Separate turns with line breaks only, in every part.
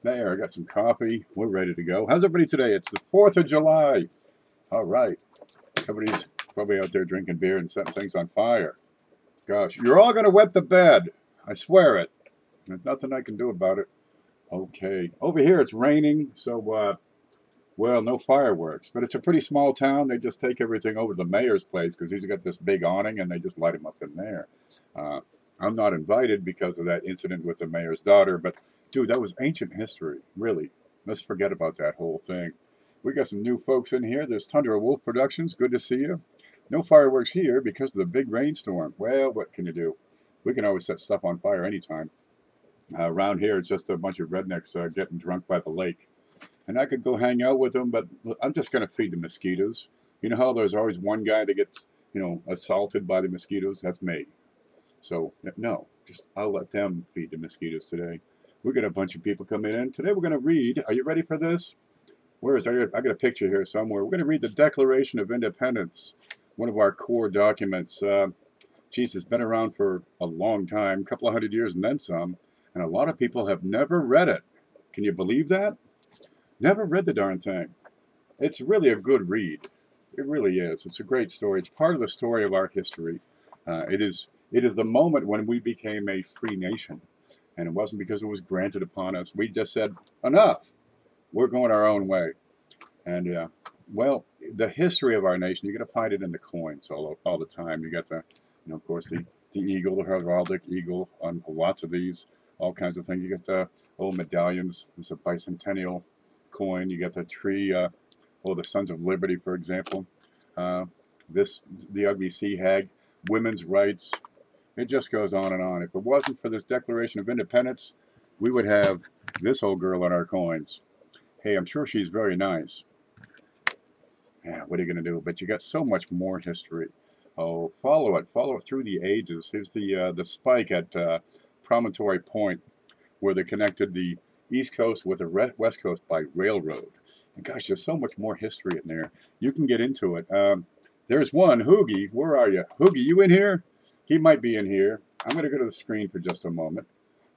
There, I got some coffee. We're ready to go. How's everybody today? It's the 4th of July. All right. Everybody's probably out there drinking beer and setting things on fire. Gosh, you're all going to wet the bed. I swear it. There's nothing I can do about it. Okay. Over here it's raining, so, well, no fireworks. But it's a pretty small town. They just take everything over to the mayor's place because he's got this big awning and they just light him up in there. I'm not invited because of that incident with the mayor's daughter, but dude, that was ancient history, really. Let's forget about that whole thing. We got some new folks in here. There's Tundra Wolf Productions. Good to see you. No fireworks here because of the big rainstorm. Well, what can you do? We can always set stuff on fire anytime. Around here, it's just a bunch of rednecks getting drunk by the lake. And I could go hang out with them, but I'm just going to feed the mosquitoes. You know how there's always one guy that gets, assaulted by the mosquitoes? That's me. So, no, I'll let them feed the mosquitoes today. We got a bunch of people coming in. Today we're going to read, are you ready for this? Where is it? I got a picture here somewhere. We're going to read the Declaration of Independence, one of our core documents. Geez, it's been around for a long time, a couple of hundred years and then some, and a lot of people have never read it. Can you believe that? Never read the darn thing. It's really a good read. It really is. It's a great story. It's part of the story of our history. It is the moment when we became a free nation. And it wasn't because it was granted upon us. We just said, enough. We're going our own way. And, well, the history of our nation, you're going to find it in the coins all the time. You got the, of course, the eagle, the heraldic eagle on lots of these, all kinds of things. You got the old medallions. There's a bicentennial coin. You got the tree, the Sons of Liberty, for example. The ugly sea hag, women's rights. It just goes on and on. If it wasn't for this Declaration of Independence, we would have this old girl on our coins. Hey, I'm sure she's very nice. Yeah, what are you going to do? But you got so much more history. Oh, follow it through the ages. Here's the spike at Promontory Point, where they connected the East Coast with the West Coast by railroad. And gosh, there's so much more history in there. You can get into it. There's one, Hoogie. Where are you? Hoogie, you in here? He might be in here. I'm going to go to the screen for just a moment.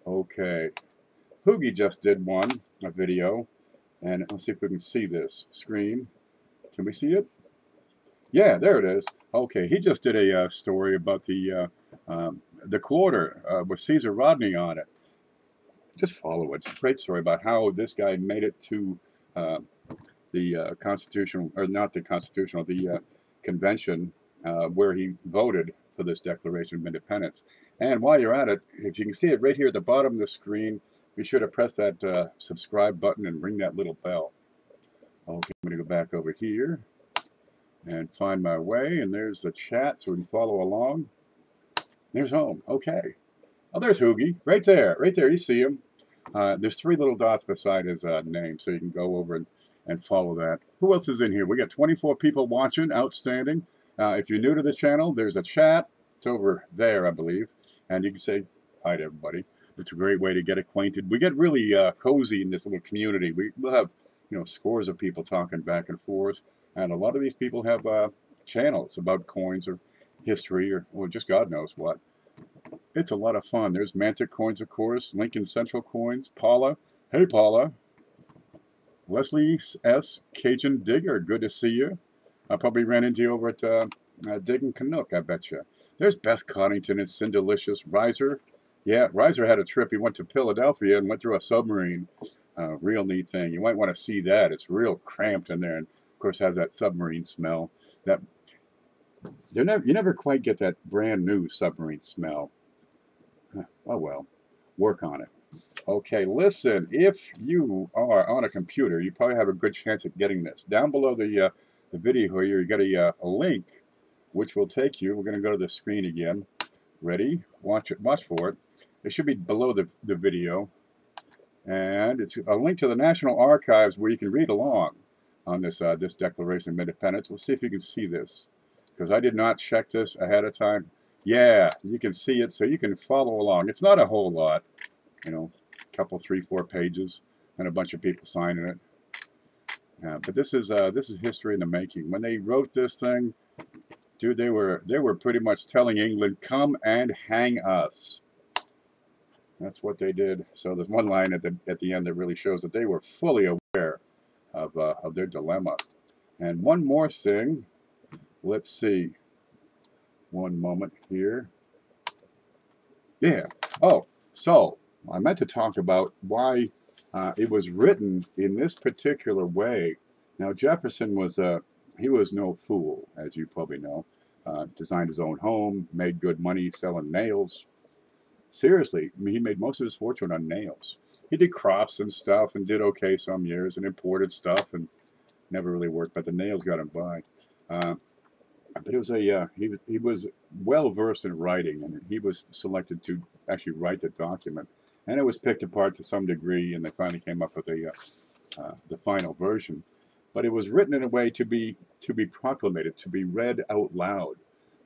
Okay. Hoogie just did a video. And let's see if we can see this screen. Can we see it? Yeah, there it is. Okay, he just did a story about the quarter with Caesar Rodney on it. Just follow it. It's a great story about how this guy made it to the constitutional, or not the constitutional, the convention where he voted for this Declaration of Independence. And while you're at it, if you can see it right here at the bottom of the screen, be sure to press that subscribe button and ring that little bell. Okay, I'm going to go back over here and find my way, and there's the chat so we can follow along. There's home. Okay. Oh, there's Hoogie. Right there. Right there. You see him. There's 3 little dots beside his name, so you can go over and follow that. Who else is in here? We got 24 people watching. Outstanding. If you're new to the channel, there's a chat. It's over there, I believe. And you can say hi to everybody. It's a great way to get acquainted. We get really cozy in this little community. We'll have, scores of people talking back and forth. And a lot of these people have channels about coins or history or just God knows what. It's a lot of fun. There's Mantic Coins, of course. Lincoln Central Coins. Paula. Hey, Paula. Leslie S. Cajun Digger. Good to see you. I probably ran into you over at Digging Canuck, I bet you. There's Beth Coddington and Cindelicious. Riser. Yeah, Riser had a trip. He went to Philadelphia and went through a submarine. Real neat thing. You might want to see that. It's real cramped in there. And, of course, has that submarine smell. You never quite get that brand new submarine smell. Oh, well. Work on it. Okay, listen. If you are on a computer, you probably have a good chance of getting this. Down below the video here, you got a link, which will take you. We're going to go to the screen again. Ready? Watch it. Watch for it. It should be below the video. And it's a link to the National Archives where you can read along on this Declaration of Independence. Let's see if you can see this, because I did not check this ahead of time. Yeah, you can see it, so you can follow along. It's not a whole lot, a couple, 3, 4 pages, and a bunch of people signing it. But this is history in the making. When they wrote this thing, dude, they were pretty much telling England, come and hang us. That's what they did. So there's one line at the end that really shows that they were fully aware of their dilemma. And one more thing. Let's see. One moment here. Yeah. Oh, so I meant to talk about why it was written in this particular way. Now, Jefferson he was no fool, as you probably know. Designed his own home, made good money selling nails. Seriously, I mean, he made most of his fortune on nails. He did crofts and stuff and did okay some years and imported stuff and never really worked, but the nails got him by. But it was he was well versed in writing, and he was selected to actually write the document, and it was picked apart to some degree, and they finally came up with the final version. But it was written in a way to be proclamated, to be read out loud.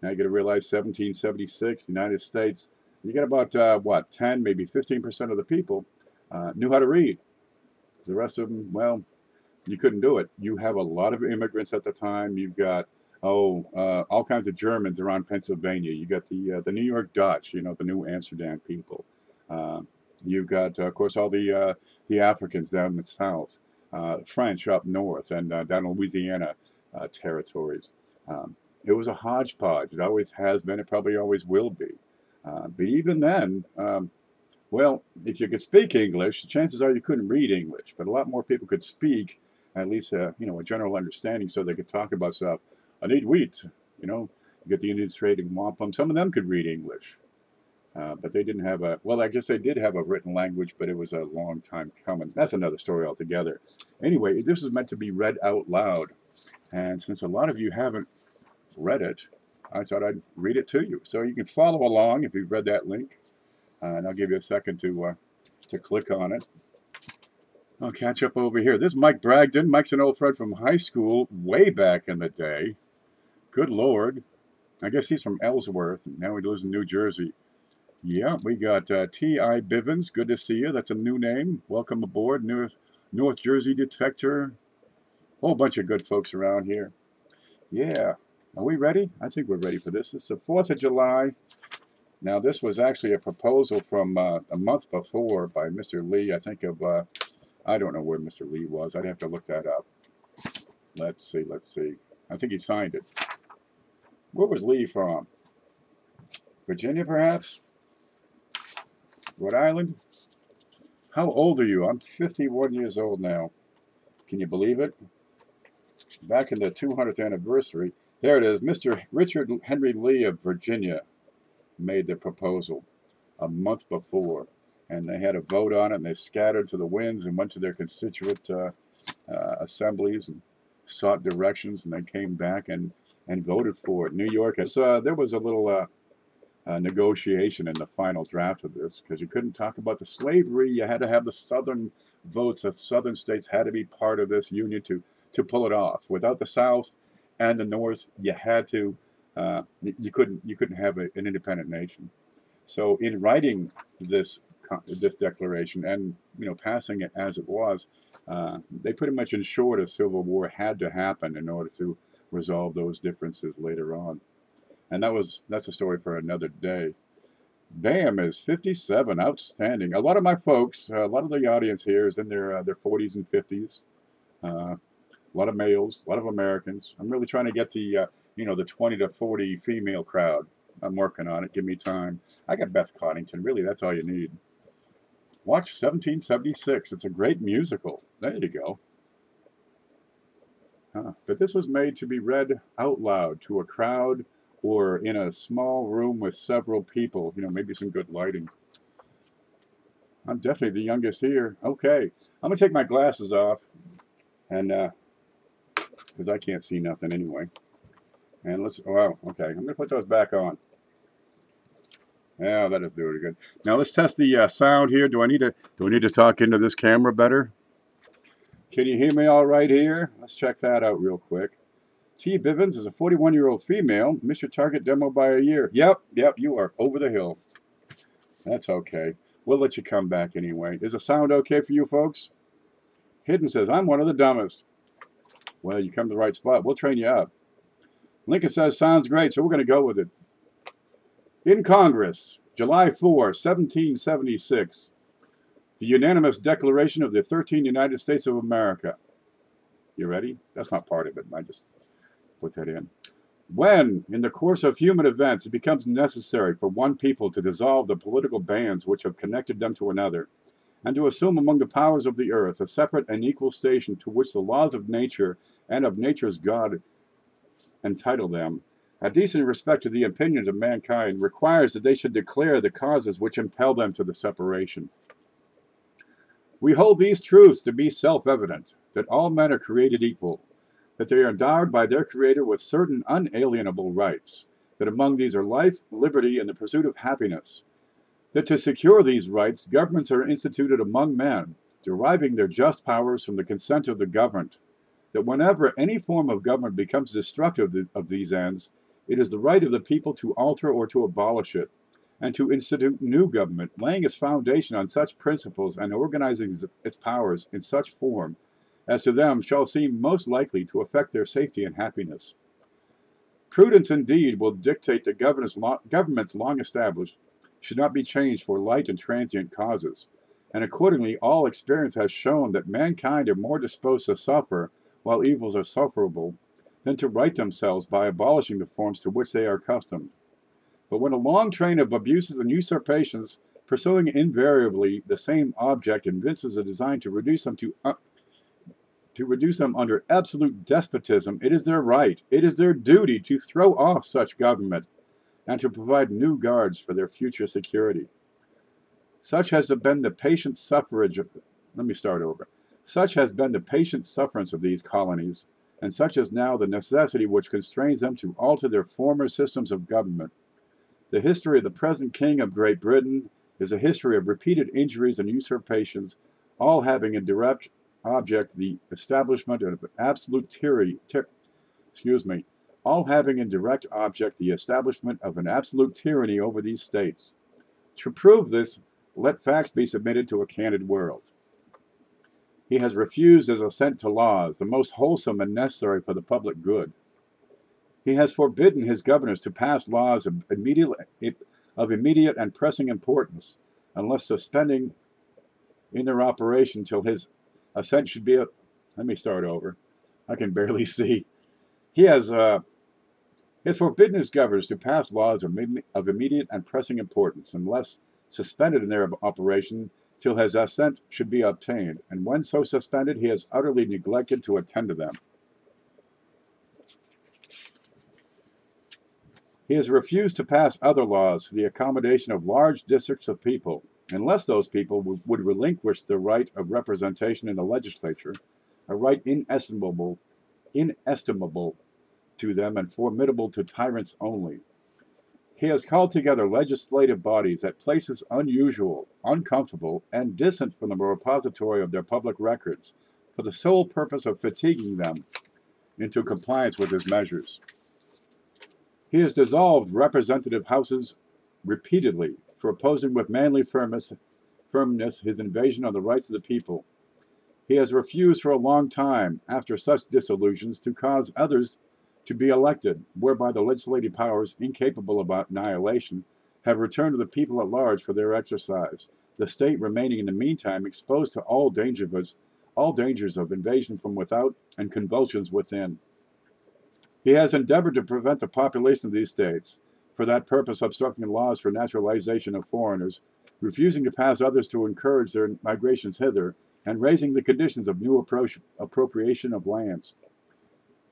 Now you got to realize 1776, the United States, you got about what 10, maybe 15% of the people knew how to read. The rest of them, well, you couldn't do it. You have a lot of immigrants at the time. You've got all kinds of Germans around Pennsylvania. You got the New York Dutch, you know, the New Amsterdam people. You've got, of course, all the Africans down in the south, French up north, and down in Louisiana territories. It was a hodgepodge. It always has been. It probably always will be. But even then, well, if you could speak English, chances are you couldn't read English. But a lot more people could speak, at least you know, a general understanding, so they could talk about stuff. I need wheat, you know. You get the Indians trading wampum. Some of them could read English, but they didn't have well, I guess they did have a written language, but it was a long time coming. That's another story altogether. Anyway, this was meant to be read out loud, and since a lot of you haven't read it, I thought I'd read it to you. So you can follow along if you've read that link, and I'll give you a second to click on it. I'll catch up over here. This is Mike Bragdon. Mike's an old friend from high school, way back in the day. Good Lord. I guess he's from Ellsworth, and now he lives in New Jersey. Yeah, we got T.I. Bivens. Good to see you. That's a new name. Welcome aboard, North Jersey Detector. Whole bunch of good folks around here. Yeah. Are we ready? I think we're ready for this. It's the 4th of July. Now, this was actually a proposal from a month before by Mr. Lee. I think of, I don't know where Mr. Lee was. I'd have to look that up. Let's see. I think he signed it. Where was Lee from? Virginia, perhaps? Rhode Island? How old are you? I'm 51 years old now. Can you believe it? Back in the 200th anniversary, there it is. Mr. Richard Henry Lee of Virginia made the proposal a month before, and they had a vote on it, and they scattered to the winds and went to their constituent assemblies and sought directions, and they came back and voted for it. New York, there was a little negotiation in the final draft of this, because you couldn't talk about the slavery. You had to have the southern votes. The southern states had to be part of this union to pull it off. Without the South and the North, you had to. You couldn't have an independent nation. So in writing this declaration and passing it as it was, they pretty much ensured a civil war had to happen in order to resolve those differences later on. And that's a story for another day. Bam is 57, outstanding. A lot of my folks, a lot of the audience here is in their 40s and 50s. A lot of males, a lot of Americans. I'm really trying to get the the 20 to 40 female crowd. I'm working on it. Give me time. I got Beth Coddington. Really, that's all you need. Watch 1776. It's a great musical. There you go. But this was made to be read out loud to a crowd or in a small room with several people. Maybe some good lighting. I'm definitely the youngest here. Okay. I'm going to take my glasses off. And, because I can't see nothing anyway. And wow, okay. I'm going to put those back on. Yeah, that is doing good. Now let's test the sound here. Do I need to talk into this camera better? Can you hear me all right here? Let's check that out real quick. T. Bivens is a 41-year-old female. Missed your target demo by a year. Yep, you are over the hill. That's okay. We'll let you come back anyway. Is the sound okay for you folks? Hidden says, I'm one of the dumbest. Well, you come to the right spot. We'll train you up. Lincoln says, sounds great, so we're going to go with it. In Congress, July 4, 1776. The unanimous declaration of the 13 United States of America. You ready? That's not part of it. I just put that in. When, in the course of human events, it becomes necessary for one people to dissolve the political bands which have connected them to another, and to assume among the powers of the earth a separate and equal station to which the laws of nature and of nature's God entitle them, a decent respect to the opinions of mankind requires that they should declare the causes which impel them to the separation. We hold these truths to be self-evident, that all men are created equal, that they are endowed by their Creator with certain unalienable rights, that among these are life, liberty, and the pursuit of happiness, that to secure these rights, governments are instituted among men, deriving their just powers from the consent of the governed, that whenever any form of government becomes destructive of these ends, it is the right of the people to alter or to abolish it, and to institute new government, laying its foundation on such principles and organizing its powers in such form as to them shall seem most likely to affect their safety and happiness. Prudence indeed will dictate that governments long established should not be changed for light and transient causes, and accordingly all experience has shown that mankind are more disposed to suffer while evils are sufferable than to right themselves by abolishing the forms to which they are accustomed. But when a long train of abuses and usurpations, pursuing invariably the same object, evinces a design to reduce them under absolute despotism, it is their right, it is their duty to throw off such government and to provide new guards for their future security. Such has been the patient suffrage of, Such has been the patient sufferance of these colonies, and such is now the necessity which constrains them to alter their former systems of government. The history of the present King of Great Britain is a history of repeated injuries and usurpations, all having in direct object the establishment of absolute tyranny. All having in direct object the establishment of an absolute tyranny over these states. To prove this, let facts be submitted to a candid world. He has refused his assent to laws, the most wholesome and necessary for the public good. He has forbidden his governors to pass laws of immediate and pressing importance, unless suspending in their operation till his assent should be. Let me start over. I can barely see. He has forbidden his governors to pass laws of immediate and pressing importance, unless suspended in their operation till his assent should be obtained, and when so suspended, he has utterly neglected to attend to them. He has refused to pass other laws for the accommodation of large districts of people, unless those people would relinquish the right of representation in the legislature, a right inestimable to them and formidable to tyrants only. He has called together legislative bodies at places unusual, uncomfortable, and distant from the repository of their public records, for the sole purpose of fatiguing them into compliance with his measures. He has dissolved representative houses repeatedly for opposing with manly firmness his invasion of the rights of the people. He has refused for a long time, after such dissolutions, to cause others to be elected, whereby the legislative powers, incapable of annihilation, have returned to the people at large for their exercise, the state remaining in the meantime exposed to all dangers of invasion from without and convulsions within. He has endeavored to prevent the population of these states, for that purpose obstructing laws for naturalization of foreigners, refusing to pass others to encourage their migrations hither, and raising the conditions of new appropriation of lands.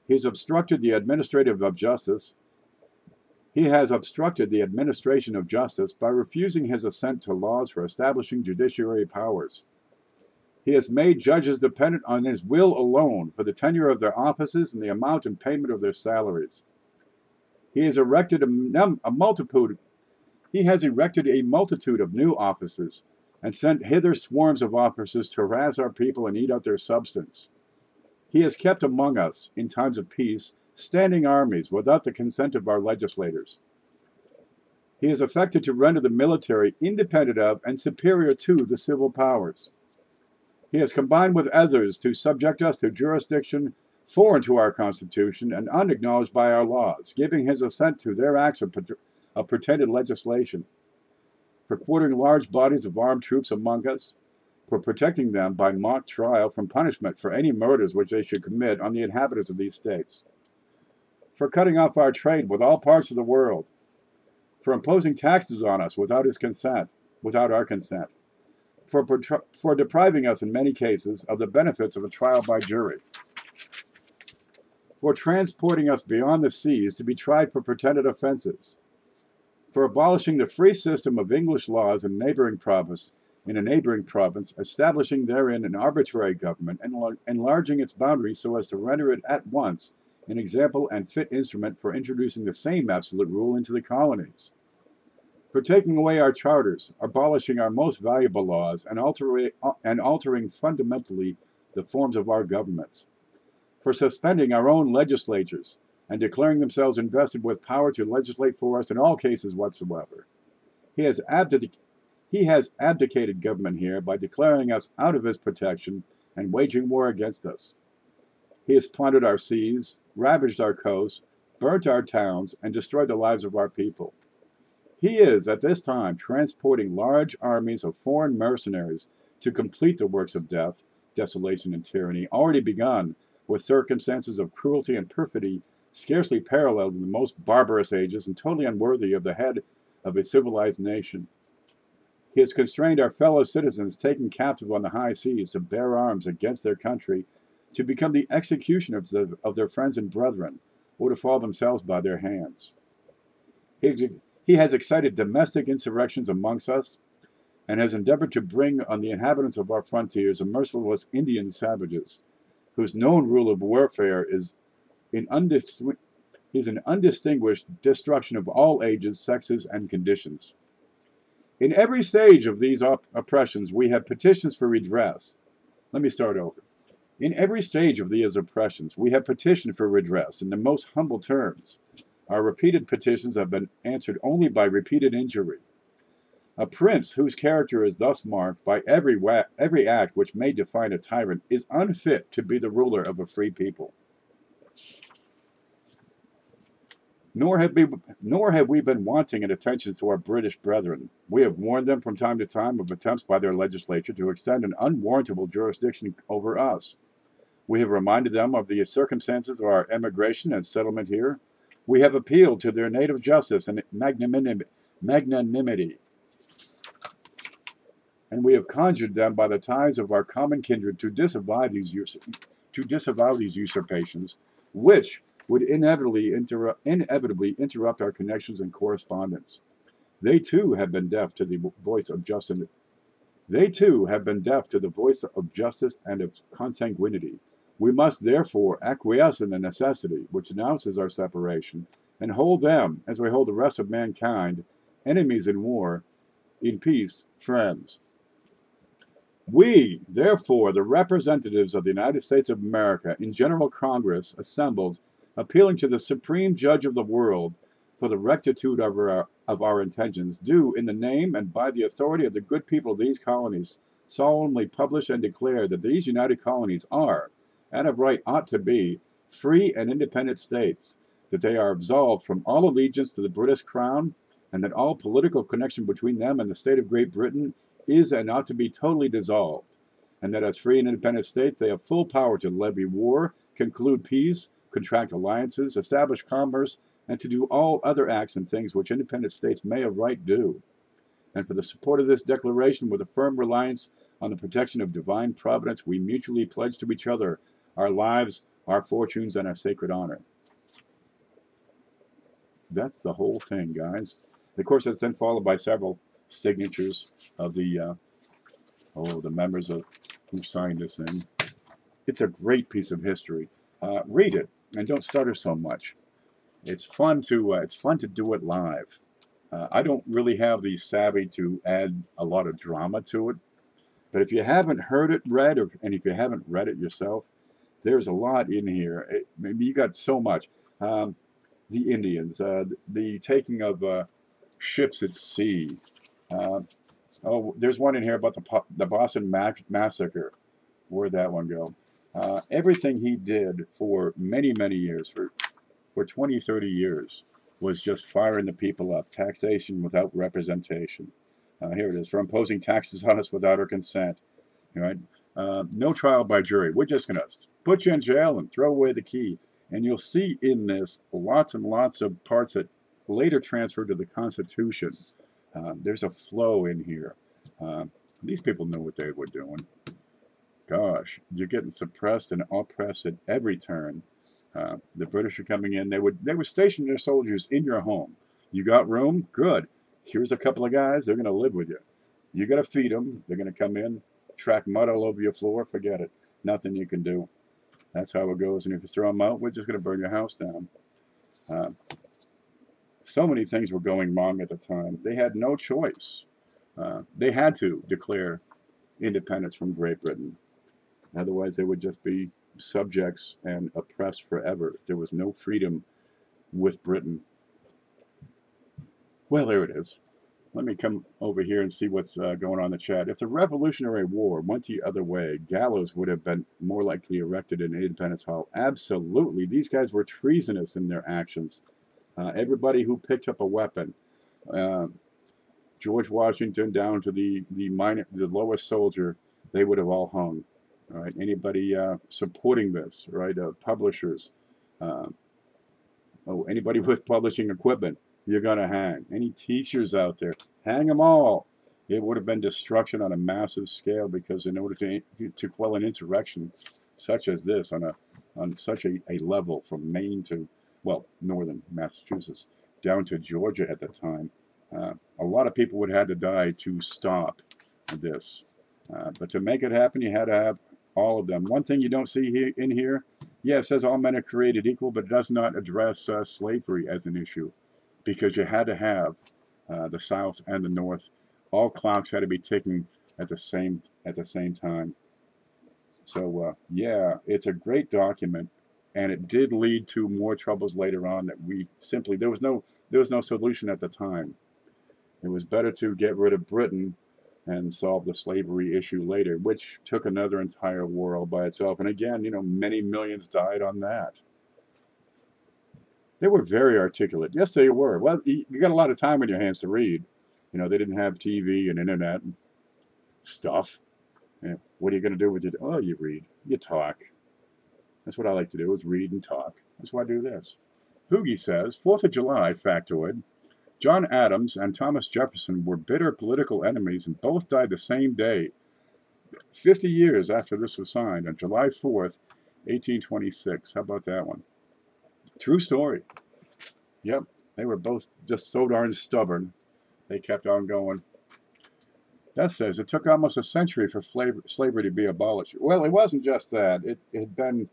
He has obstructed the administration of justice by refusing his assent to laws for establishing judiciary powers. He has made judges dependent on his will alone for the tenure of their offices and the amount and payment of their salaries. He has erected a multitude of new offices, and sent hither swarms of officers to harass our people and eat out their substance. He has kept among us, in times of peace, standing armies without the consent of our legislators. He has affected to render the military independent of and superior to the civil powers. He has combined with others to subject us to jurisdiction foreign to our Constitution and unacknowledged by our laws, giving his assent to their acts of pretended legislation. for quartering large bodies of armed troops among us, for protecting them by mock trial from punishment for any murders which they should commit on the inhabitants of these states, for cutting off our trade with all parts of the world, for imposing taxes on us without our consent, for depriving us in many cases of the benefits of a trial by jury, for transporting us beyond the seas to be tried for pretended offenses, for abolishing the free system of English laws in a neighboring province, establishing therein an arbitrary government, and enlarging its boundaries so as to render it at once an example and fit instrument for introducing the same absolute rule into the colonies, for taking away our charters, abolishing our most valuable laws, and altering fundamentally the forms of our governments, for suspending our own legislatures and declaring themselves invested with power to legislate for us in all cases whatsoever. He has abdicated government here by declaring us out of his protection and waging war against us. He has plundered our seas, ravaged our coasts, burnt our towns, and destroyed the lives of our people. He is, at this time, transporting large armies of foreign mercenaries to complete the works of death, desolation, and tyranny already begun with circumstances of cruelty and perfidy scarcely paralleled in the most barbarous ages and totally unworthy of the head of a civilized nation. He has constrained our fellow citizens taken captive on the high seas to bear arms against their country, to become the executioners of their friends and brethren, or to fall themselves by their hands. He has excited domestic insurrections amongst us, and has endeavored to bring on the inhabitants of our frontiers a merciless Indian savages, whose known rule of warfare is an undistinguished destruction of all ages, sexes, and conditions. In every stage of these oppressions, we have petitions for redress. Let me start over. In every stage of these oppressions, we have petitioned for redress in the most humble terms. Our repeated petitions have been answered only by repeated injury. A prince whose character is thus marked by every act which may define a tyrant is unfit to be the ruler of a free people. Nor have we been wanting in attention to our British brethren. We have warned them from time to time of attempts by their legislature to extend an unwarrantable jurisdiction over us. We have reminded them of the circumstances of our emigration and settlement here. We have appealed to their native justice and magnanimity, and we have conjured them by the ties of our common kindred to disavow these usurpations, which would inevitably interrupt our connections and correspondence. They too have been deaf to the voice of justice. They too have been deaf to the voice of justice and of consanguinity. We must therefore acquiesce in the necessity which announces our separation, and hold them, as we hold the rest of mankind, enemies in war, in peace, friends. We, therefore, the representatives of the United States of America in General Congress assembled, appealing to the Supreme Judge of the world for the rectitude of our intentions, do, in the name and by the authority of the good people of these colonies, solemnly publish and declare that these united colonies are, and of right ought to be, free and independent states, that they are absolved from all allegiance to the British Crown, and that all political connection between them and the state of Great Britain is and ought to be totally dissolved, and that as free and independent states they have full power to levy war, conclude peace, contract alliances, establish commerce, and to do all other acts and things which independent states may of right do. And for the support of this declaration, with a firm reliance on the protection of divine providence, we mutually pledge to each other our lives, our fortunes, and our sacred honor. That's the whole thing, guys. Of course, that's then followed by several signatures of the members of who signed this thing. It's a great piece of history. Read it and don't stutter so much. It's fun to do it live. I don't really have the savvy to add a lot of drama to it, but if you haven't heard it read, and if you haven't read it yourself, there's a lot in here. Maybe you got so much. The Indians, the taking of ships at sea. There's one in here about the Boston Massacre. Where'd that one go? Everything he did for many, many years, for 20, 30 years, was just firing the people up. Taxation without representation. Here it is. For imposing taxes on us without our consent. All right. No trial by jury. We're just going to put you in jail and throw away the key. And you'll see in this lots and lots of parts that later transferred to the Constitution. There's a flow in here. These people knew what they were doing. Gosh, you're getting suppressed and oppressed at every turn. The British are coming in. They would station their soldiers in your home. You got room? Good. Here's a couple of guys. They're going to live with you. You got to feed them. They're going to come in, track mud all over your floor. Forget it. Nothing you can do. That's how it goes. And if you throw them out, we're just going to burn your house down. So many things were going wrong at the time. They had no choice. They had to declare independence from Great Britain. Otherwise, they would just be subjects and oppressed forever. There was no freedom with Britain. Well, there it is. Let me come over here and see what's going on in the chat. If the Revolutionary War went the other way, gallows would have been more likely erected in Independence Hall. Absolutely. These guys were treasonous in their actions. Everybody who picked up a weapon, George Washington down to the lowest soldier, they would have all hung. All right. Anybody supporting this, right? Publishers. Anybody with publishing equipment, you're going to hang. Any teachers out there, hang them all. It would have been destruction on a massive scale, because in order to quell an insurrection such as this on such a level from Maine to, well, northern Massachusetts down to Georgia at the time, a lot of people would have had to die to stop this. But to make it happen, you had to have all of them. One thing you don't see in here, yeah, it says all men are created equal, but it does not address slavery as an issue, because you had to have the South and the North. All clocks had to be ticking at the same time. So yeah, it's a great document, and it did lead to more troubles later on that we simply there was no solution at the time. It was better to get rid of Britain and solve the slavery issue later, which took another entire war all by itself. And again, many millions died on that. They were very articulate. Yes, they were. Well, you got a lot of time on your hands to read. They didn't have TV and internet and stuff. What are you going to do with it? Oh, you read. You talk. That's what I like to do, is read and talk. That's why I do this. Hoogie says, 4th of July, factoid. John Adams and Thomas Jefferson were bitter political enemies and both died the same day, 50 years after this was signed, on July 4th, 1826. How about that one? True story. Yep, they were both just so darn stubborn. They kept on going. That says it took almost a century for slavery to be abolished. Well, it wasn't just that. It had been,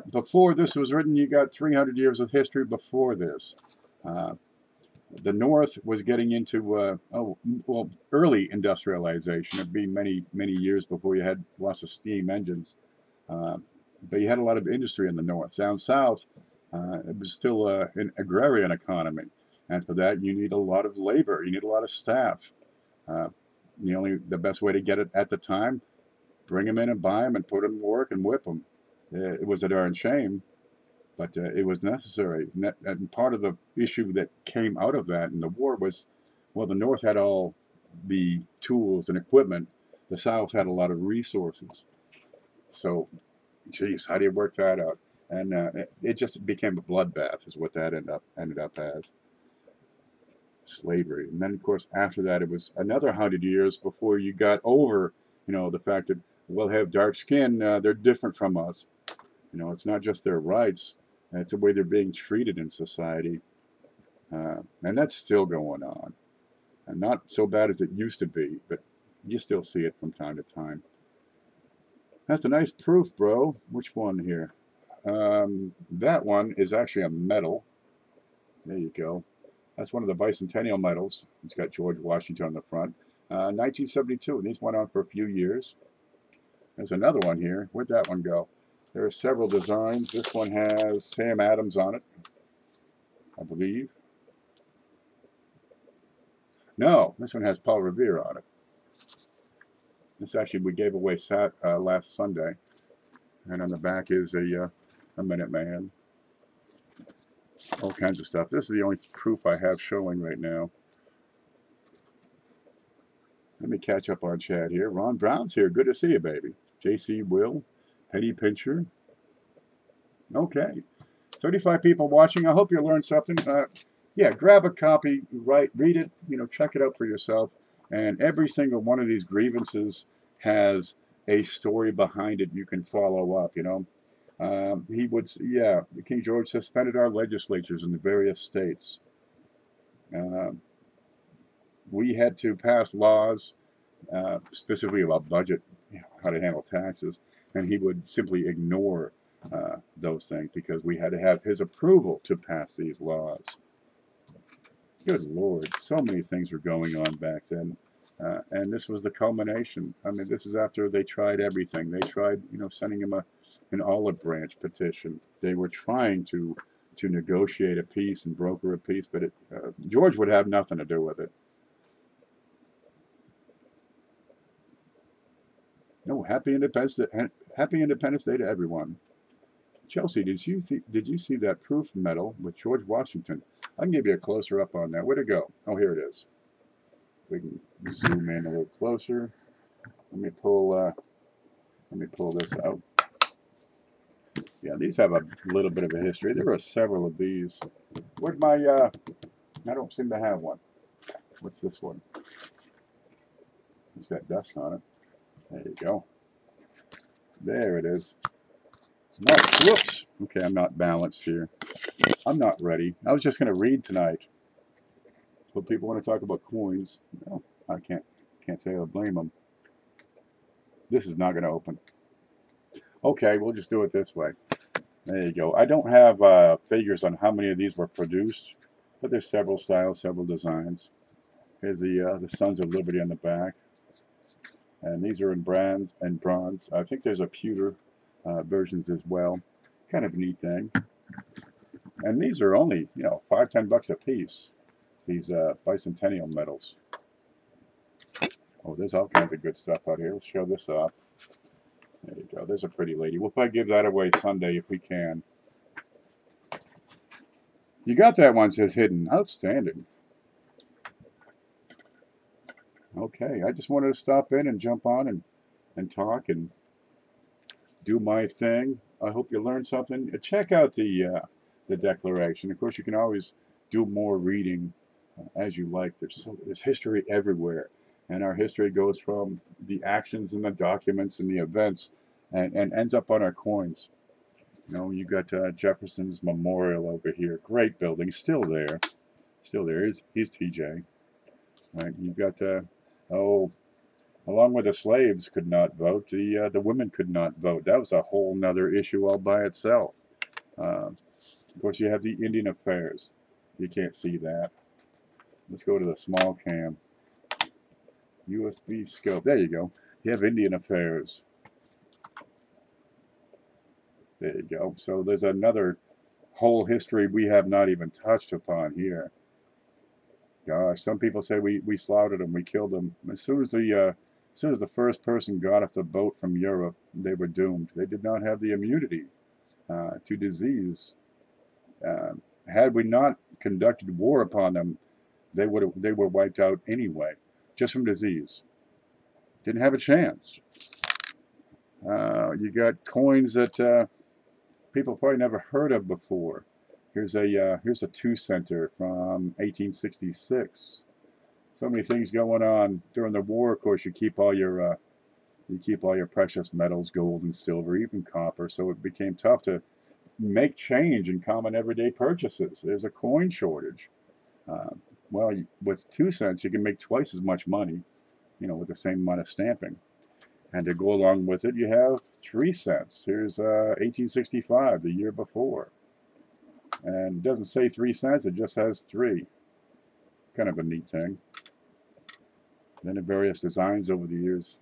before this was written, you got 300 years of history before this. The North was getting into, early industrialization. It'd be many, many years before you had lots of steam engines. But you had a lot of industry in the North. Down South, it was still an agrarian economy. And for that, you need a lot of labor. You need a lot of staff. The best way to get it at the time, bring them in and buy them and put them to work and whip them. It was a darn shame, but it was necessary. And part of the issue that came out of that in the war was, well, the North had all the tools and equipment. The South had a lot of resources. So, geez, how do you work that out? And it just became a bloodbath, is what that ended up as. Slavery. And then, of course, after that, it was another 100 years before you got over, the fact that, well, they have dark skin, they're different from us. It's not just their rights, it's the way they're being treated in society. And that's still going on. And not so bad as it used to be, but you still see it from time to time. That's a nice proof, bro. Which one here? That one is actually a medal. There you go. That's one of the bicentennial medals. It's got George Washington on the front. 1972, and these went on for a few years. There's another one here. Where'd that one go? There are several designs. This one has Sam Adams on it, I believe. No, this one has Paul Revere on it. This actually we gave away last Sunday. And on the back is a Minuteman. All kinds of stuff. This is the only proof I have showing right now. Let me catch up on chat here. Ron Brown's here. Good to see you, baby. JC Will, Penny Pincher. Okay. 35 people watching. I hope you learned something. Yeah, grab a copy, read it, check it out for yourself. And every single one of these grievances has a story behind it you can follow up, King George suspended our legislatures in the various states. We had to pass laws, specifically about budget, how to handle taxes, and he would simply ignore those things because we had to have his approval to pass these laws. Good Lord, so many things were going on back then. And this was the culmination. I mean, this is after they tried everything. They tried, sending him an olive branch petition. They were trying to negotiate a peace and broker a peace, but George would have nothing to do with it. No, happy Independence Day to everyone. Chelsea, did you see that proof medal with George Washington? I can give you a closer up on that. Where'd it go? Oh, here it is. We can zoom in a little closer. Let me pull this out. Yeah, these have a little bit of a history. There are several of these. Where's my? I don't seem to have one. What's this one? It's got dust on it. There you go. There it is. Whoops. Okay, I'm not balanced here. I'm not ready. I was just going to read tonight. But people want to talk about coins. No, I can't say I blame them. This is not going to open. Okay, we'll just do it this way. There you go. I don't have figures on how many of these were produced, but there's several styles, several designs. Here's the Sons of Liberty on the back. And these are in bronze. I think there's a pewter versions as well. Kind of a neat thing. And these are only, $5-10 a piece. These bicentennial medals. Oh, there's all kinds of good stuff out here. Let's show this off. There you go. There's a pretty lady. We'll probably give that away Sunday if we can. You got that one, says hidden. Outstanding. Okay, I just wanted to stop in and jump on and talk and do my thing. I hope you learned something. Check out the Declaration. Of course, you can always do more reading as you like. There's history everywhere, and our history goes from the actions and the documents and the events, and ends up on our coins. You got Jefferson's Memorial over here. Great building, still there. He's TJ. Right, you've got along with the slaves could not vote, the women could not vote. That was a whole nother issue all by itself. Of course, you have the Indian Affairs. You can't see that. Let's go to the small cam. USB scope. There you go. You have Indian Affairs. There you go. So there's another whole history we have not even touched upon here. Gosh, some people say we slaughtered them, we killed them. As soon as the first person got off the boat from Europe, they were doomed. They did not have the immunity to disease. Had we not conducted war upon them, they were wiped out anyway, just from disease. Didn't have a chance. You got coins that people probably never heard of before. Here's a 2-center from 1866. So many things going on during the war. Of course, you keep all your precious metals, gold and silver, even copper. So it became tough to make change in common everyday purchases. There's a coin shortage. Well, with 2 cents, you can make twice as much money, with the same amount of stamping. And to go along with it, you have 3 cents. Here's 1865, the year before. And it doesn't say 3 cents, it just has 3. Kind of a neat thing. Then the various designs over the years.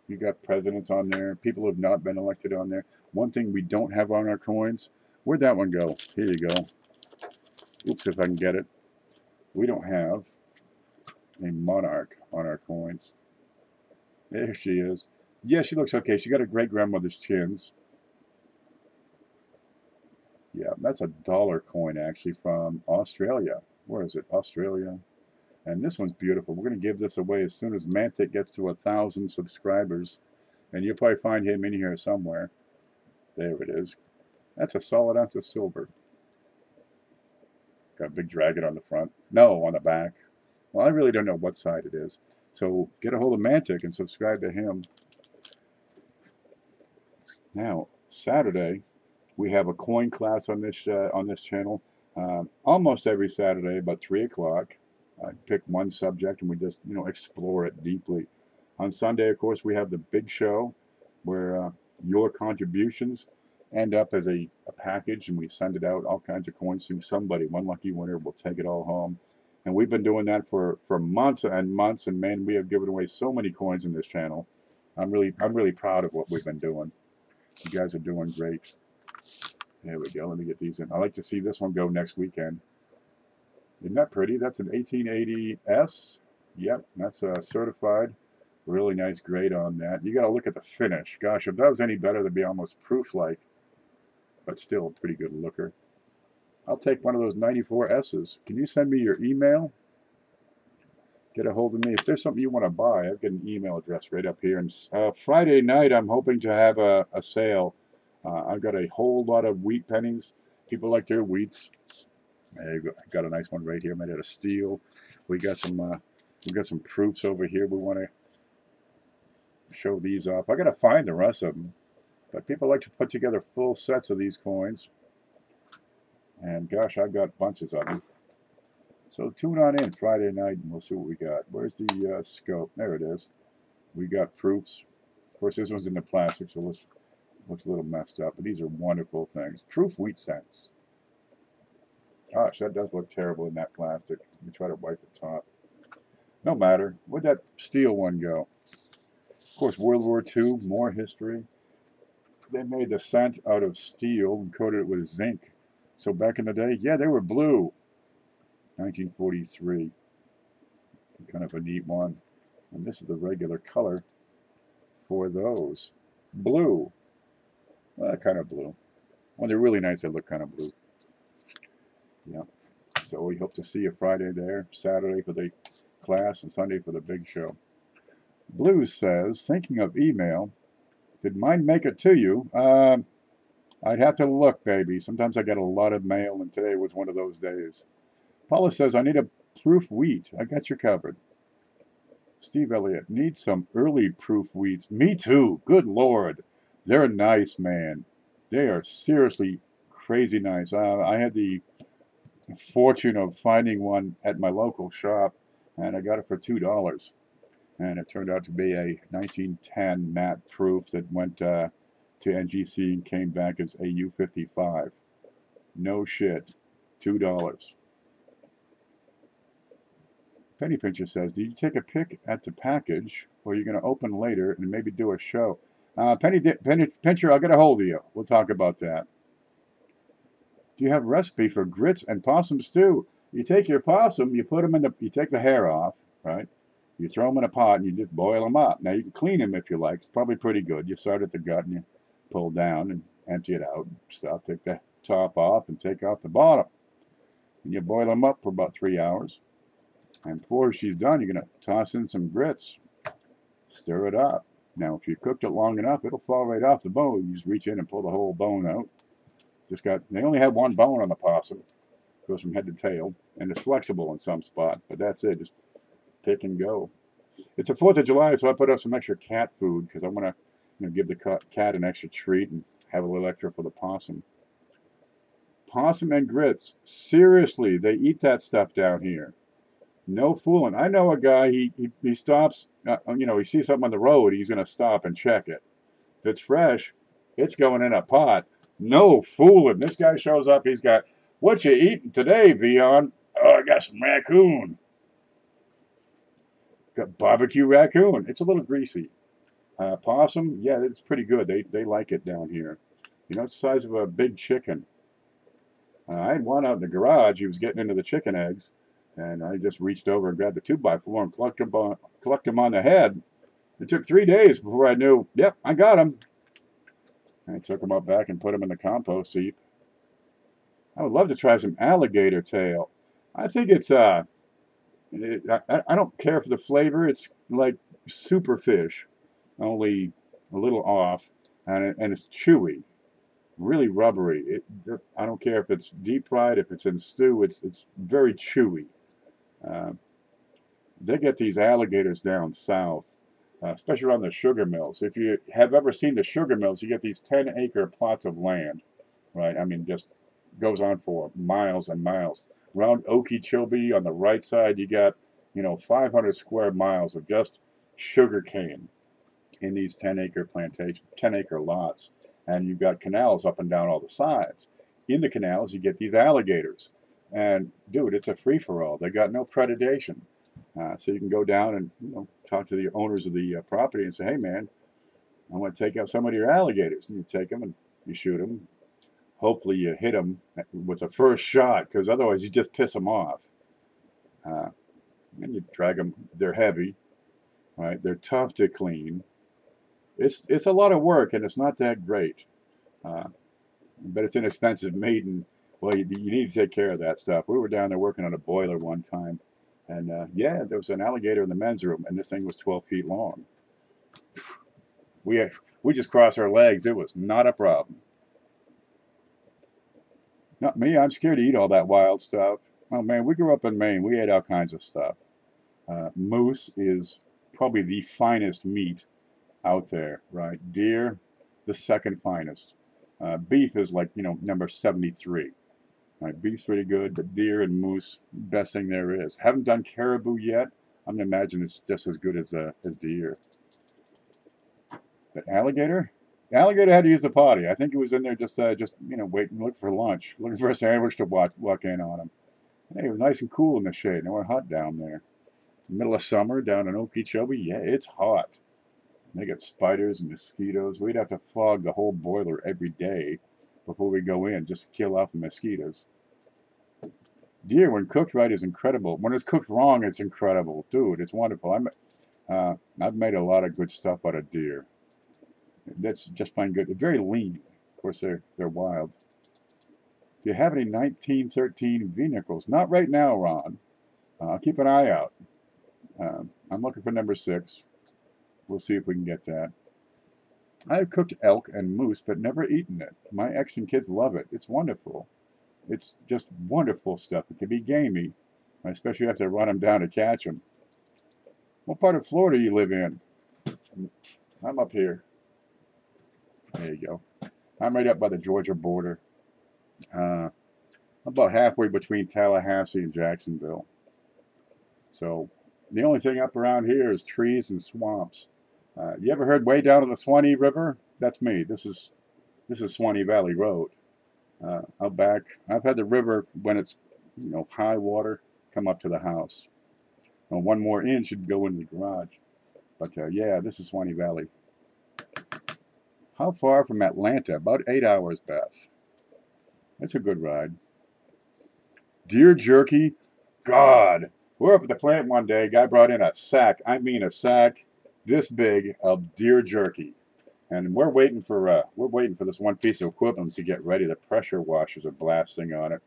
You got presidents on there, people who have not been elected on there. One thing we don't have on our coins, where'd that one go? Here you go. Oops, if I can get it. We don't have a monarch on our coins. There she is. Yeah, she looks okay. She got a great-grandmother's chins. Yeah, that's a dollar coin, actually, from Australia. Where is it? Australia. And this one's beautiful. We're going to give this away as soon as Mantic gets to 1,000 subscribers. And you'll probably find him in here somewhere. There it is. That's a solid ounce of silver. Got a big dragon on the front. No, on the back. Well, I really don't know what side it is. So get a hold of Mantic and subscribe to him. Now, Saturday, we have a coin class on this channel. Almost every Saturday, about 3 o'clock. I pick one subject and we just, explore it deeply. On Sunday, of course, we have the big show where your contributions end up as a package, and we send it out, all kinds of coins to somebody. One lucky winner will take it all home. And we've been doing that for months and months, and man, we have given away so many coins in this channel. I'm really proud of what we've been doing. You guys are doing great. There we go. Let me get these in. I like to see this one go next weekend. Isn't that pretty? That's an 1880S. Yep, that's certified. Really nice grade on that. You got to look at the finish. Gosh, if that was any better, that'd be almost proof-like. But still a pretty good looker. I'll take one of those 94S's. Can you send me your email? Get a hold of me. If there's something you want to buy, I've got an email address right up here. And Friday night, I'm hoping to have a sale. I've got a whole lot of wheat pennies. People like their wheats. I got a nice one right here made out of steel. We got some proofs over here. We want to show these off. I got to find the rest of them. But people like to put together full sets of these coins. And gosh, I've got bunches of them. So tune on in Friday night and we'll see what we got. Where's the scope? There it is. We got proofs. Of course, this one's in the plastic, so it looks a little messed up. But these are wonderful things. Proof wheat cents. Gosh, that does look terrible in that plastic. Let me try to wipe the top. No matter. Where'd that steel one go? Of course, World War II, more history. They made the cent out of steel and coated it with zinc. So back in the day, yeah, they were blue. 1943. Kind of a neat one. And this is the regular color for those. Blue. Well, kind of blue. When they're really nice, they look kind of blue. Yeah. So we hope to see you Friday there, Saturday for the class, and Sunday for the big show. Blues says, thinking of email, did mine make it to you? I'd have to look, baby. Sometimes I get a lot of mail, and today was one of those days. Paula says, I need a proof wheat. I got you covered. Steve Elliott, need some early proof wheats. Me too. Good Lord. They're nice, man. They are seriously crazy nice. I had the fortune of finding one at my local shop, and I got it for $2. And it turned out to be a 1910 matte proof that went to NGC and came back as AU55. No shit. $2. Penny Pincher says, did you take a pic at the package, or are you going to open later and maybe do a show? Penny Pincher, I'll get a hold of you. We'll talk about that. Do you have a recipe for grits and possum stew? You take your possum, you put them in you take the hair off, right? You throw them in a pot and you just boil them up. Now you can clean them if you like. It's probably pretty good. You start at the gut and you pull down and empty it out and stuff. Take the top off and take off the bottom. And you boil them up for about 3 hours. And before she's done, you're going to toss in some grits. Stir it up. Now, if you cooked it long enough, it'll fall right off the bone. You just reach in and pull the whole bone out. They only have one bone on the possum. It goes from head to tail. And it's flexible in some spots. But that's it. Just pick and go. It's the 4th of July, so I put up some extra cat food because I want to give the cat an extra treat and have a little extra for the possum. Possum and grits. Seriously, they eat that stuff down here. No fooling. I know a guy, he stops, he sees something on the road, he's going to stop and check it. If it's fresh, it's going in a pot. No fooling. This guy shows up, he's got, what you eating today, Vion? Oh, I got some raccoon. Got barbecue raccoon. It's a little greasy. Possum, yeah, it's pretty good. They like it down here. It's the size of a big chicken. I had one out in the garage. He was getting into the chicken eggs. And I just reached over and grabbed the 2x4 and collect him on the head. It took 3 days before I knew, yep, I got him. And I took him up back and put him in the compost heap. I would love to try some alligator tail. I think it's I don't care for the flavor. It's like super fish, only a little off, and it's chewy, really rubbery. I don't care if it's deep fried, if it's in stew. It's very chewy. Uh, they get these alligators down south, especially around the sugar mills. If you have ever seen the sugar mills, you get these 10-acre plots of land, right? I mean, just goes on for miles and miles. Around Okeechobee on the right side, you got, 500 square miles of just sugar cane in these 10-acre plantation, 10-acre lots. And you've got canals up and down all the sides. In the canals, you get these alligators. And, dude, it's a free-for-all. They got no predation. So you can go down and talk to the owners of the property and say, hey, man, I want to take out some of your alligators. And you take them and you shoot them. Hopefully you hit them with the first shot, because otherwise you just piss them off. And you drag them. They're heavy, right? They're tough to clean. It's a lot of work, and it's not that great. But it's inexpensive meat, and, well, you need to take care of that stuff. We were down there working on a boiler one time, and, yeah, there was an alligator in the men's room, and this thing was 12 feet long. We just crossed our legs. It was not a problem. Not me. I'm scared to eat all that wild stuff. Oh, man, we grew up in Maine. We ate all kinds of stuff. Moose is probably the finest meat out there, right? Deer, the second finest. Beef is like, number 73. Right? Beef's pretty good, but deer and moose, best thing there is. Haven't done caribou yet. I'm gonna imagine it's just as good as deer. But alligator? The alligator had to use the potty. I think it was in there just waiting, looking for lunch, looking for a sandwich to walk in on him. Hey, it was nice and cool in the shade. And we're hot down there. Middle of summer down in Okeechobee, yeah, it's hot. They get spiders and mosquitoes. We'd have to fog the whole boiler every day before we go in, just to kill off the mosquitoes. Deer, when cooked right, is incredible. When it's cooked wrong, it's incredible. Dude, it's wonderful. I've made a lot of good stuff out of deer. That's just plain good. They're very lean. Of course, they're wild. Do you have any 1913 vehicles? Not right now, Ron. I'll keep an eye out. I'm looking for number 6. We'll see if we can get that. I've cooked elk and moose, but never eaten it. My ex and kids love it. It's wonderful. It's just wonderful stuff. It can be gamey, especially if you have to run them down to catch them. What part of Florida do you live in? I'm up here. There you go. I'm right up by the Georgia border. About halfway between Tallahassee and Jacksonville. So the only thing up around here is trees and swamps. You ever heard way down in the Swanee River? That's me. This is Swanee Valley Road. Out back, I've had the river, when it's high water, come up to the house. Well, one more inch should go in the garage. But yeah, this is Swanee Valley. How far from Atlanta? About 8 hours, Beth. That's a good ride. Deer jerky? God. We're up at the plant one day. Guy brought in a sack. I mean a sack this big of deer jerky. And we're waiting for this one piece of equipment to get ready. The pressure washers are blasting on it.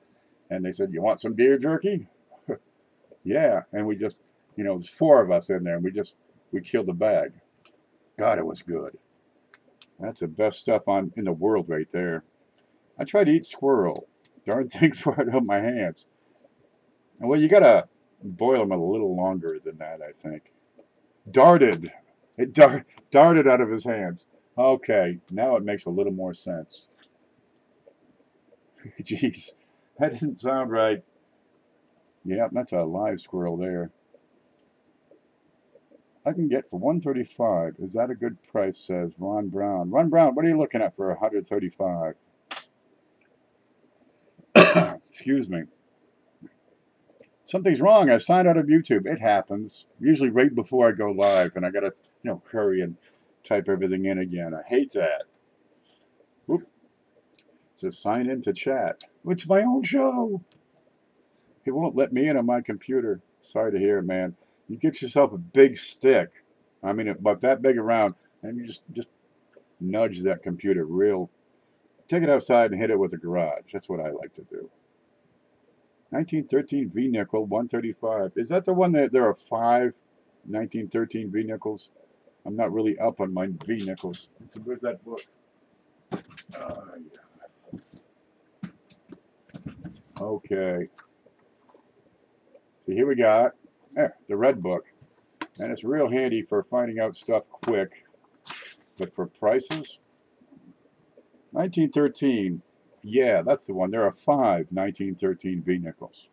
And they said, "You want some deer jerky?" Yeah. And we just, there's 4 of us in there, and we killed the bag. God, it was good. That's the best stuff in the world right there. I tried to eat squirrel. Darn things right out of my hands. And, well, you gotta boil them a little longer than that, I think. Darted. It darted out of his hands. Okay, now it makes a little more sense. Jeez, that didn't sound right. Yeah, that's a live squirrel there. I can get for $135. Is that a good price? Says Ron Brown. Ron Brown, what are you looking at for $135? Excuse me. Something's wrong. I signed out of YouTube. It happens. Usually right before I go live, and I gotta, hurry and type everything in again. I hate that. Whoop. It says sign in to chat. It's my own show. It won't let me in on my computer. Sorry to hear, man. You get yourself a big stick. I mean, about that big around, and you just nudge that computer real. Take it outside and hit it with a garage. That's what I like to do. 1913 V nickel, 135. Is that the one that there are 5 1913 V nickels? I'm not really up on my V nickels. So where's that book? Yeah. Okay. So here we got the red book. And it's real handy for finding out stuff quick. But for prices, 1913. Yeah, that's the one. There are 5 1913 V nickels.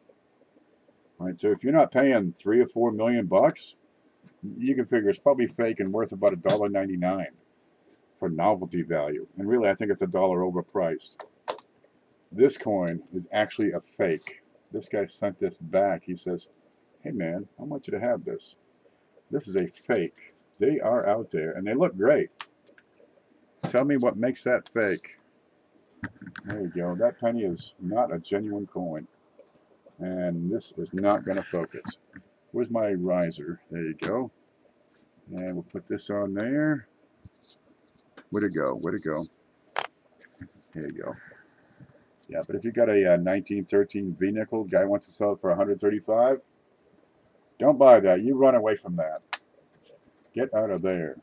All right, so if you're not paying $3 or $4 million bucks, you can figure it's probably fake and worth about $1.99 for novelty value. And really, I think it's $1 overpriced. This coin is actually a fake. This guy sent this back. He says, hey man, I want you to have this. This is a fake. They are out there and they look great. Tell me what makes that fake. There you go. That penny is not a genuine coin. And this is not going to focus. Where's my riser? There you go. And we'll put this on there. Where'd it go? Where'd it go? There you go. Yeah, but if you got a 1913 V nickel, guy wants to sell it for 135, don't buy that. You run away from that. Get out of there.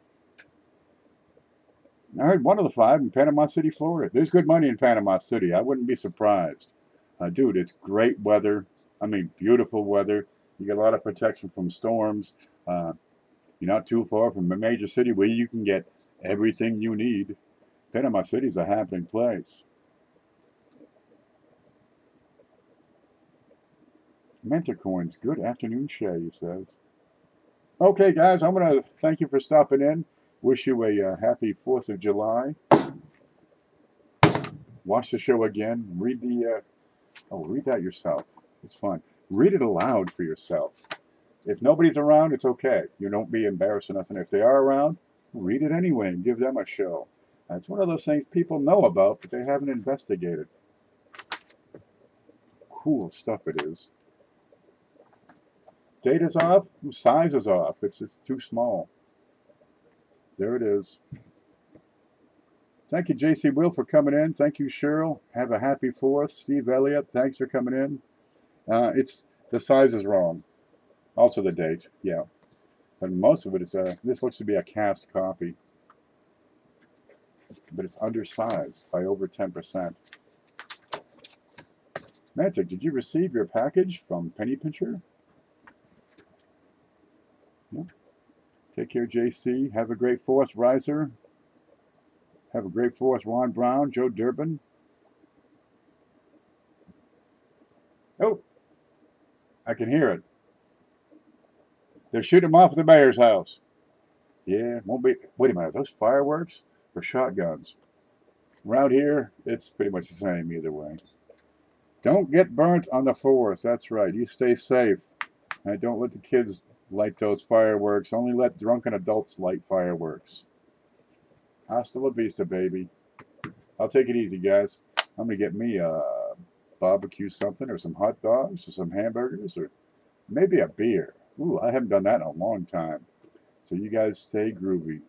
I heard one of the 5 in Panama City, Florida. There's good money in Panama City. I wouldn't be surprised. Dude, it's great weather. I mean, beautiful weather. You get a lot of protection from storms. You're not too far from a major city where you can get everything you need. Panama City is a happening place. Mentor coins. Good afternoon, Shay, he says. Okay, guys, I'm going to thank you for stopping in. Wish you a happy 4th of July. Watch the show again. Read the... read that yourself. It's fun. Read it aloud for yourself. If nobody's around, it's okay. You don't be embarrassed or nothing. If they are around, read it anyway and give them a show. It's one of those things people know about, but they haven't investigated. Cool stuff it is. Date is off. Size is off. It's just too small. There it is. Thank you, JC Will, for coming in. Thank you, Cheryl. Have a happy 4th. Steve Elliott, thanks for coming in. It's the size is wrong. Also the date, yeah. But most of it is, this looks to be a cast copy. But it's undersized by over 10%. Mantic, did you receive your package from Penny Pincher? Yeah. Take care, JC. Have a great 4th, Riser. Have a great 4th, Ron Brown, Joe Durbin. Oh, I can hear it. They're shooting them off at the mayor's house. Yeah, won't be. Wait a minute, those fireworks or shotguns? Around here, it's pretty much the same either way. Don't get burnt on the 4th. That's right. You stay safe. And don't let the kids light those fireworks. Only let drunken adults light fireworks. Hasta la vista, baby. I'll take it easy, guys. I'm going to get me a barbecue something or some hot dogs or some hamburgers or maybe a beer. Ooh, I haven't done that in a long time. So you guys stay groovy.